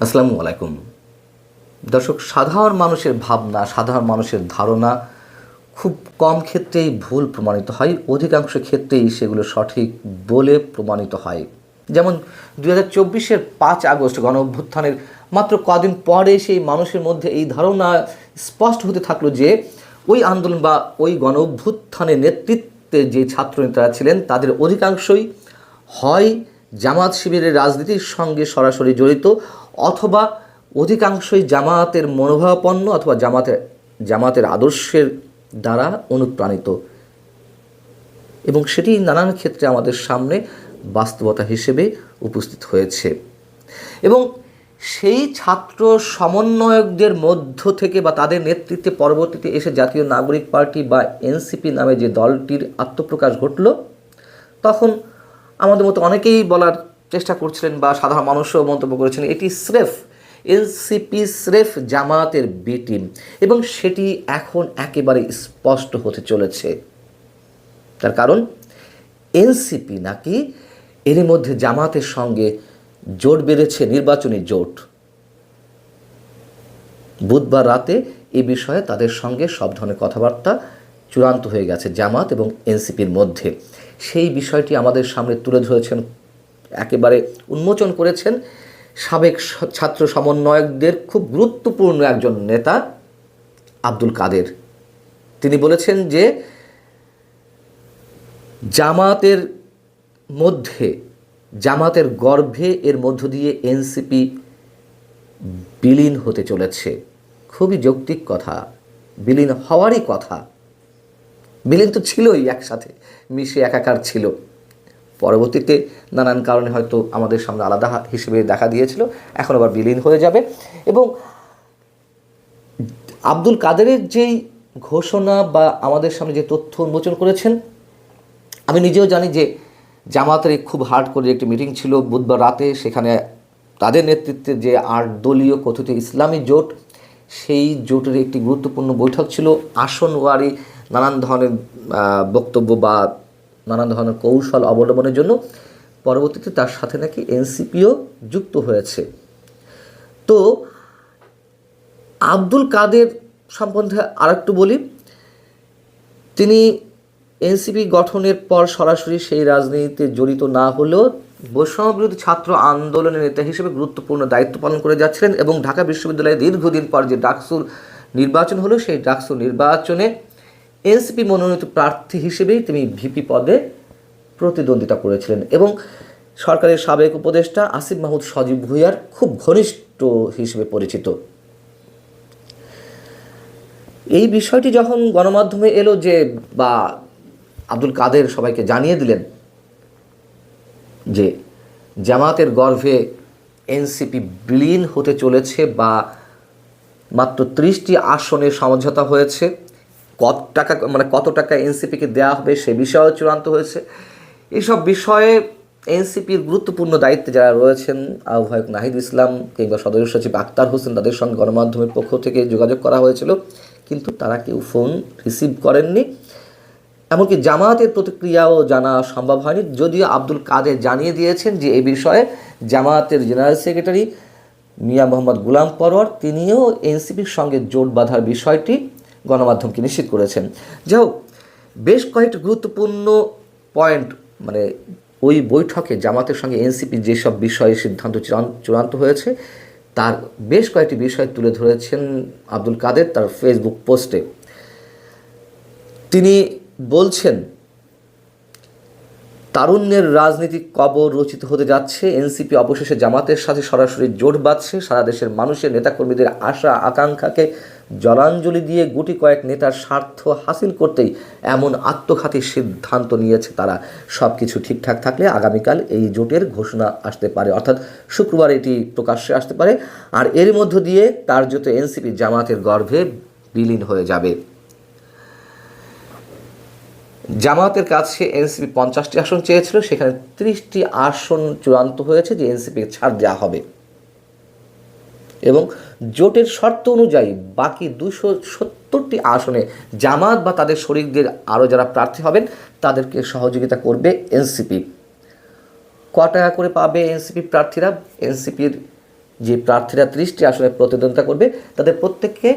আসসালামু আলাইকুম। দর্শক, সাধারণ মানুষের ভাবনা, সাধারণ মানুষের ধারণা খুব কম ক্ষেত্রেই ভুল প্রমাণিত হয়, অধিকাংশ ক্ষেত্রেই সেগুলো সঠিক বলে প্রমাণিত হয়। যেমন 2024-এর 5 আগস্ট গণ অভ্যুত্থানের মাত্র কদিন পরে সেই মানুষের মধ্যে এই ধারণা স্পষ্ট হতে থাকলো যে ওই আন্দোলন বা ওই গণ অভ্যুত্থানের নেতৃত্বে যে ছাত্রনেতারা ছিলেন তাদের অধিকাংশই হয় জামাত শিবিরের রাজনীতির সঙ্গে সরাসরি জড়িত, অথবা অধিকাংশই জামায়াতের মনোভাবাপন্ন অথবা জামাতের আদর্শের দ্বারা অনুপ্রাণিত, এবং সেটি নানান ক্ষেত্রে আমাদের সামনে বাস্তবতা হিসেবে উপস্থিত হয়েছে। এবং সেই ছাত্র সমন্বয়কদের মধ্য থেকে বা তাদের নেতৃত্বে পরবর্তীতে এসে জাতীয় নাগরিক পার্টি বা এনসিপি নামে যে দলটির আত্মপ্রকাশ ঘটল, তখন আমাদের মতো অনেকেই বলার চেষ্টা করছিলেন বা সাধারণ মানুষও মন্তব্য করেছেন এটি স্রেফ এনসিপি, স্রেফ জামায়াতের বি টিম, এবং সেটি এখন একেবারে স্পষ্ট হতে চলেছে। তার কারণ এনসিপি নাকি এরই মধ্যে জামায়াতের সঙ্গে জোট বেঁধেছে, নির্বাচনী জোট। বুধবার রাতে এই বিষয়ে তাদের সঙ্গে সব ধরনের কথাবার্তা চূড়ান্ত হয়ে গেছে জামায়াত এবং এনসিপির মধ্যে। সেই বিষয়টি আমাদের সামনে তুলে ধরেছেন, একেবারে উন্মোচন করেছেন সাবেক ছাত্র সমন্বয়কদের খুব গুরুত্বপূর্ণ একজন নেতা আব্দুল কাদের। তিনি বলেছেন যে জামাতের গর্ভে এর মধ্য দিয়ে এনসিপি বিলীন হতে চলেছে। খুবই যৌক্তিক কথা, বিলীন হওয়ারই কথা। বিলীন তো ছিলই, একসাথে মিশে একাকার ছিল। পরবর্তীতে নানান কারণে হয়তো আমাদের সামনে আলাদা হিসেবে দেখা দিয়েছিল, এখন আবার বিলীন হয়ে যাবে। এবং আব্দুল কাদেরের যেই ঘোষণা বা আমাদের সামনে যে তথ্য উন্মোচন করেছেন, আমি নিজেও জানি যে জামাতের খুব হার্ড করে একটি মিটিং ছিল বুধবার রাতে। সেখানে তাদের নেতৃত্বে যে 8 দলীয় কথিত ইসলামী জোট, সেই জোটের একটি গুরুত্বপূর্ণ বৈঠক ছিল আসনওয়ারি নানান ধরনের বক্তব্য বা নানান ধরনের কৌশল অবলম্বনের জন্য। পরবর্তীতে তার সাথে নাকি এনসিপিও যুক্ত হয়েছে। তো আব্দুল কাদের সম্বন্ধে আরেকটু বলি। তিনি এনসিপি গঠনের পর সরাসরি সেই রাজনীতিতে জড়িত না হলেও বৈষম্যবিরোধী ছাত্র আন্দোলনের নেতা হিসেবে গুরুত্বপূর্ণ দায়িত্ব পালন করে যাচ্ছিলেন, এবং ঢাকা বিশ্ববিদ্যালয়ে দীর্ঘদিন পর যে ডাকসুর নির্বাচন হলো, সেই ডাকসুর নির্বাচনে এনসিপি মনোনীত প্রার্থী হিসেবেই তিনি ভিপি পদে প্রতিদ্বন্দ্বিতা করেছিলেন, এবং সরকারের সাবেক উপদেষ্টা আসিফ মাহমুদ সজীব ভুঁইয়ার খুব ঘনিষ্ঠ হিসেবে পরিচিত। এই বিষয়টি যখন গণমাধ্যমে এলো যে বা আব্দুল কাদের সবাইকে জানিয়ে দিলেন যে জামাতের গর্ভে এনসিপি বিলীন হতে চলেছে বা মাত্র 30টি আসনে সমঝোতা হয়েছে, কত টাকা এনসিপিকে দেওয়া হবে সে বিষয়েও চূড়ান্ত হয়েছে। এইসব বিষয়ে এনসিপির গুরুত্বপূর্ণ দায়িত্বে যারা রয়েছেন, আহ্বায়ক নাহিদ ইসলাম কিংবা সদস্য সচিব আক্তার হোসেন, তাদের সঙ্গে গণমাধ্যমের পক্ষ থেকে যোগাযোগ করা হয়েছিল, কিন্তু তারা কেউ ফোন রিসিভ করেননি। এমনকি জামায়াতের প্রতিক্রিয়াও জানা সম্ভব হয়নি, যদিও আব্দুল কাদের জানিয়ে দিয়েছেন যে এই বিষয়ে জামায়াতের জেনারেল সেক্রেটারি মিয়া মোহাম্মদ গোলাম পরোয়ার তিনিও এনসিপির সঙ্গে জোট বাঁধার বিষয়টি গণমাধ্যমকে নিশ্চিত করেছেন। যাই হোক, বেশ কয়েকটি গুরুত্বপূর্ণ পয়েন্ট, ওই বৈঠকে জামাতের সঙ্গে এনসিপি যেসব বিষয়ে সিদ্ধান্ত চূড়ান্ত হয়েছে তার বেশ কয়েকটি বিষয় তুলে ধরেছেন আব্দুল কাদের তার ফেসবুক পোস্টে। তিনি বলছেন, তারুণ্যের রাজনীতিক কবর রচিত হতে যাচ্ছে, এনসিপি অবশেষে জামাতের সাথে সরাসরি জোট বাঁধছে। সারা দেশের মানুষের নেতাকর্মীদের আশা আকাঙ্ক্ষাকে জলাঞ্জলি দিয়ে গুটি কয়েক নেতার স্বার্থ হাসিল করতেই এমন আত্মঘাতী সিদ্ধান্ত নিয়েছে তারা। সব কিছু ঠিকঠাক থাকলে আগামীকাল এই জোটের ঘোষণা আসতে পারে, অর্থাৎ শুক্রবার এটি প্রকাশ্যে আসতে পারে, আর এর মধ্য দিয়ে কার্যত এনসিপি জামাতের গর্ভে বিলীন হয়ে যাবে। জামায়াতের কাছে এনসিপি 50টি আসন চেয়েছিল, সেখানে 30টি আসন চূড়ান্ত হয়েছে যে এনসিপিকে ছাড় দেওয়া হবে, এবং জোটের শর্ত অনুযায়ী বাকি 270টি আসনে জামায়াত বা তাদের শরিকদের আরও যারা প্রার্থী হবেন তাদেরকে সহযোগিতা করবে এনসিপি। ক টাকা করে পাবে এনসিপি প্রার্থীরা? এনসিপির যে প্রার্থীরা 30টি আসনে প্রতিদ্বন্দ্বিতা করবে তাদের প্রত্যেককে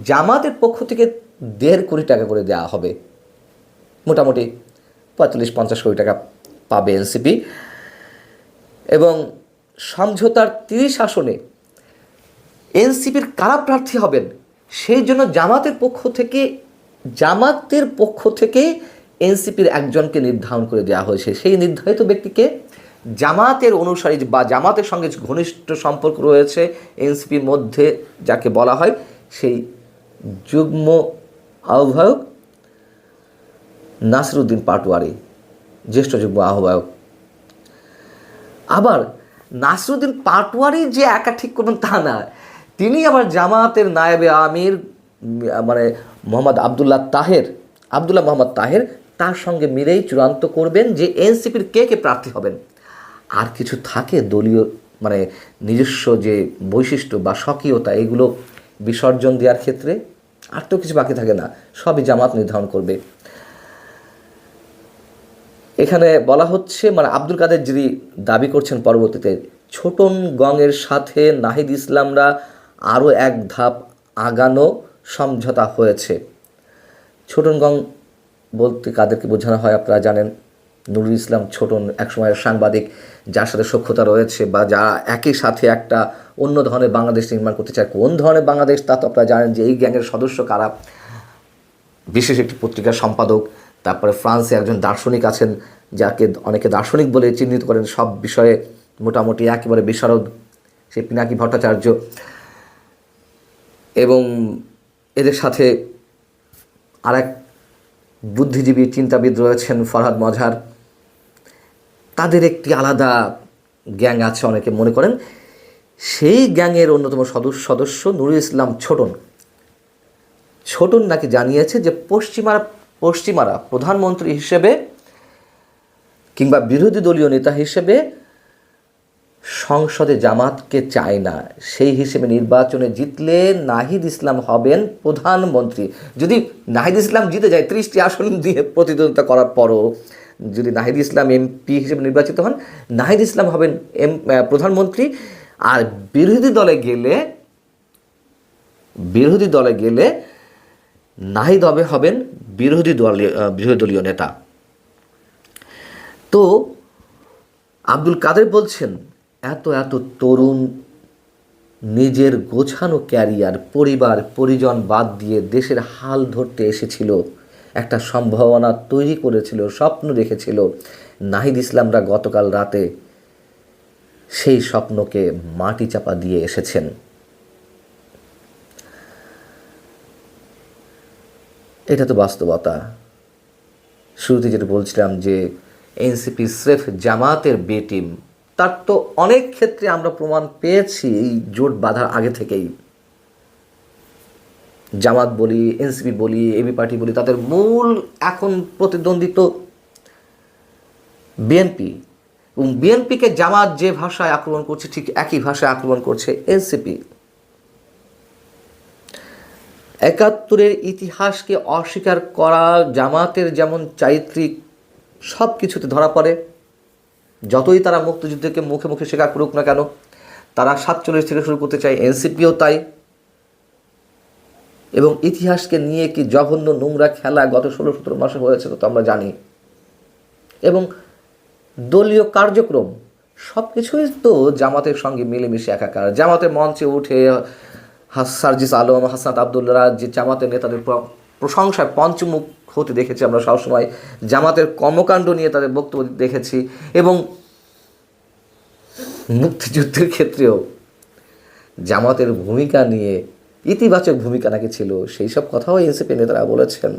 জামাতের পক্ষ থেকে 1.5 কোটি টাকা করে দেওয়া হবে। মোটামুটি 45-50 কোটি টাকা পাবে এনসিপি। এবং সমঝোতার 30 আসনে এনসিপির কারা প্রার্থী হবেন সেই জন্য জামাতের পক্ষ থেকে এনসিপির একজনকে নির্ধারণ করে দেওয়া হয়েছে। সেই নির্ধারিত ব্যক্তিকে জামাতের অনুসারী বা জামাতের সঙ্গে ঘনিষ্ঠ সম্পর্ক রয়েছে এনসিপির মধ্যে, যাকে বলা হয় সেই যুগ্ম আহ্বায়ক নাসিরউদ্দিন পাটোয়ারি, জ্যেষ্ঠ যুগ্ম আহ্বায়ক। আবার নাসিরউদ্দিন পাটোয়ারি যে একা ঠিক করবেন তা না, তিনি আবার জামাতের নায়েবে আমির মানে আবদুল্লাহ মোহাম্মদ তাহের তার সঙ্গে মিলেই চূড়ান্ত করবেন যে এনসিপির কে প্রার্থী হবেন। আর কিছু থাকে দলীয় মানে নিজস্ব যে বৈশিষ্ট্য বা স্বকীয়তা, এগুলো বিসর্জন দেওয়ার ক্ষেত্রে আর তো কিছু বাকি থাকে না, সবই জামাত নির্ধারণ করবে। এখানে বলা হচ্ছে আব্দুল কাদের যিনি দাবি করছেন পরবর্তীতে ছোটনগংয়ের সাথে নাহিদ ইসলামরা আরও এক ধাপ আগানো সমঝোতা হয়েছে। ছোটনগং বলতে কাদেরকে বোঝানো হয় আপনারা জানেন। নুরুল ইসলাম ছোটন একসময়ের সাংবাদিক, যার সাথে সখ্যতা রয়েছে বা যারা একই সাথে একটা অন্য ধরনের বাংলাদেশ নির্মাণ করতে চায়। কোন ধরনের বাংলাদেশ তা তো আপনারা জানেন যে এই গ্যাংয়ের সদস্য কারা। বিশেষ একটি পত্রিকার সম্পাদক, তারপরে ফ্রান্সে একজন দার্শনিক আছেন যাকে অনেকে দার্শনিক বলে চিহ্নিত করেন, সব বিষয়ে মোটামুটি একেবারে বিশারদ, সেই পিনাকি ভট্টাচার্য। এবং এদের সাথে আরেক বুদ্ধিজীবী চিন্তাবিদ রয়েছেন ফরহাদ মজহার। তাদের একটি আলাদা গ্যাং আছে অনেকে মনে করেন। সেই গ্যাংয়ের অন্যতম সদস্য নুরুল ইসলাম ছোটন নাকি জানিয়েছে যে পশ্চিমারা প্রধানমন্ত্রী হিসেবে কিংবা বিরোধী দলীয় নেতা হিসেবে সংসদে জামাতকে চায় না। সেই হিসেবে নির্বাচনে জিতলে নাহিদ ইসলাম হবেন প্রধানমন্ত্রী। যদি নাহিদ ইসলাম জিতে যায় 30টি আসন দিয়ে প্রতিদ্বন্দ্বিতা করার পরও যদি নাহিদ ইসলাম এমপি হিসেবে নির্বাচিত হন, নাহিদ ইসলাম হবেন প্রধানমন্ত্রী। আর বিরোধী দলে গেলে নাহিদ হবেন বিরোধী দলীয় নেতা। তো আব্দুল কাদের বলছেন এত তরুণ নিজের গোছানো ক্যারিয়ার, পরিবার পরিজন বাদ দিয়ে দেশের হাল ধরতে এসেছিল, একটা সম্ভাবনা তৈরি করেছিল, স্বপ্ন দেখেছিল। নাহিদ ইসলামরা গতকাল রাতে সেই স্বপ্নকে মাটি চাপা দিয়ে এসেছেন। এটা তো বাস্তবতা। শুরুতে যেটা বলছিলাম যে এনসিপি স্রেফ জামাতের বে টিম, তার তো অনেক ক্ষেত্রে আমরা প্রমাণ পেয়েছি এই জোট বাঁধার আগে থেকেই। জামাত বলি, এনসিপি বলি, এবি পার্টি বলি, তাদের মূল এখন প্রতিদ্বন্দ্বিত বিএনপি। এবং বিএনপিকে জামাত যে ভাষায় আক্রমণ করছে ঠিক একই ভাষায় আক্রমণ করছে এনসিপি। ৭১-এর ইতিহাসকে অস্বীকার করা জামাতের যেমন চারিত্রিক সব কিছুতে ধরা পড়ে। যতই তারা মুক্তিযুদ্ধকে মুখে মুখে স্বীকার করুক না কেন, তারা ৪৭ থেকে শুরু করতে চায়, এনসিপিও তাই। এবং ইতিহাসকে নিয়ে কি জঘন্য নোংরা খেলা গত ১৬-১৭ মাসে হয়েছে তো আমরা জানি। এবং দলীয় কার্যক্রম সব কিছুই তো জামাতের সঙ্গে মিলেমিশে একাকার। জামাতের মঞ্চে উঠে সার্জিস আলম, হাসনাত আবদুল্লাহ যে জামাতের নেতাদের প্রশংসায় পঞ্চমুখ হতে দেখেছি আমরা সবসময়, জামাতের কর্মকাণ্ড নিয়ে তাদের বক্তব্য দেখেছি। এবং মুক্তিযুদ্ধের ক্ষেত্রেও জামাতের ভূমিকা নিয়ে ইতিবাচক ভূমিকা নাকি ছিল, সেই সব কথাও এনসিপি নেতারা বলেছেন।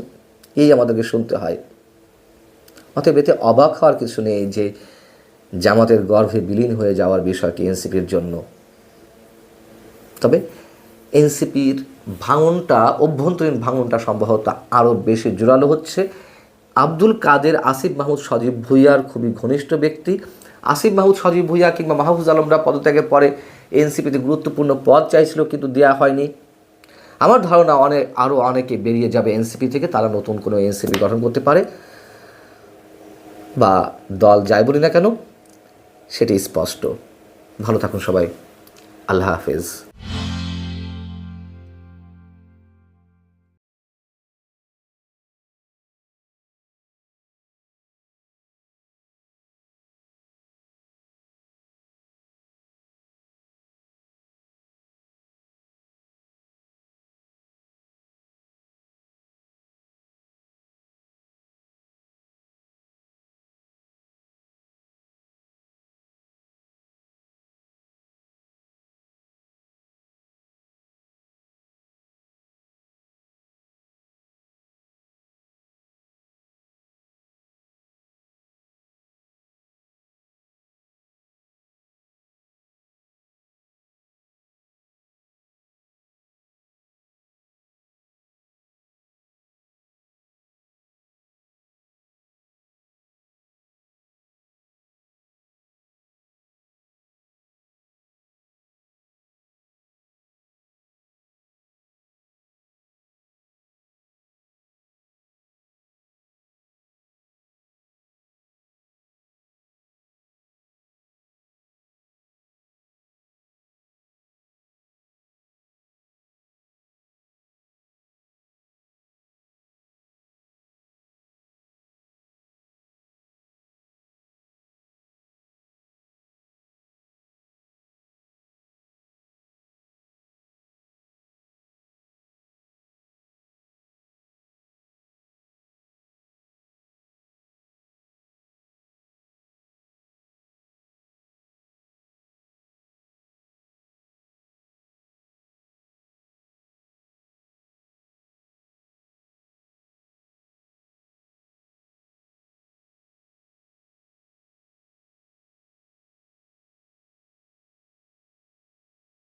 এই আমাদেরকে শুনতে হয়। অতএব এতে অবাক হওয়ার কিছু নেই যে জামাতের গর্ভে বিলীন হয়ে যাওয়ার বিষয়টি এনসিপির জন্য। তবে এনসিপির ভাঙনটা, অভ্যন্তরীণ ভাঙনটা সম্ভবত আরও বেশি জোরালো হচ্ছে। আব্দুল কাদের আসিফ মাহমুদ সজীব ভুঁইয়ার খুবই ঘনিষ্ঠ ব্যক্তি। আসিফ মাহমুদ সজীব ভুঁইয়া কিংবা মাহফুজ আলমরা পদত্যাগের পরে এনসিপিতে গুরুত্বপূর্ণ পদ চাইছিল, কিন্তু দেওয়া হয়নি। আমার ধারণা আরও অনেকে বেরিয়ে যাবে এনসিপি থেকে, তারা নতুন কোনো এনসিপি গঠন করতে পারে বা দল যাই বলি না কেন সেটি স্পষ্ট। ভালো থাকুন সবাই। আল্লাহ হাফেজ।